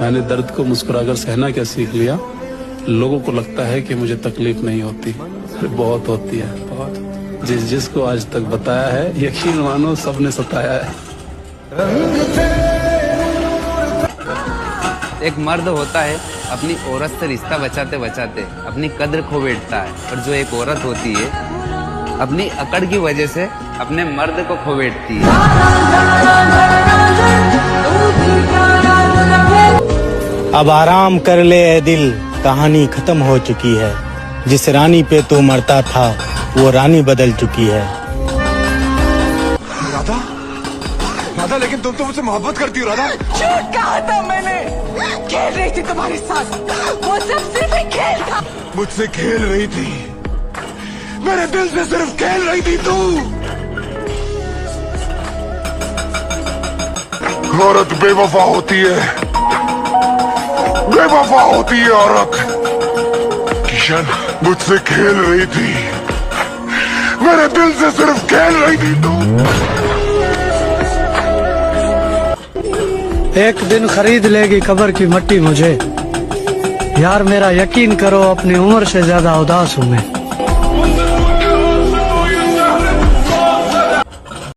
मैंने दर्द को मुस्कुराकर सहना क्या सीख लिया। लोगों को लगता है कि मुझे तकलीफ नहीं होती, बहुत होती है, बहुत। जिसको आज तक बताया है, यकीन मानो सबने सताया है। एक मर्द होता है अपनी औरत से रिश्ता बचाते बचाते अपनी कद्र खो बैठता है, और जो एक औरत होती है अपनी अकड़ की वजह से अपने मर्द को खो बैठती है। अब आराम कर ले ए दिल, कहानी खत्म हो चुकी है। जिस रानी पे तू मरता था वो रानी बदल चुकी है। राधा, राधा, लेकिन तुम तो मुझसे मोहब्बत करती हो राधा। झूठ कहा था मैंने, खेल रही थी तुम्हारे साथ, वो सब सिर्फ एक खेल था। मुझसे खेल रही थी, मेरे दिल से सिर्फ खेल रही थी तू। औरत बेवफा होती है, बेवफा होती है औरत। किशन मुझसे खेल रही थी, मेरे दिल से सिर्फ खेल रही थी तू। एक दिन खरीद लेगी कब्र की मट्टी मुझे, यार मेरा यकीन करो अपनी उम्र से ज्यादा उदास हूँ मैं।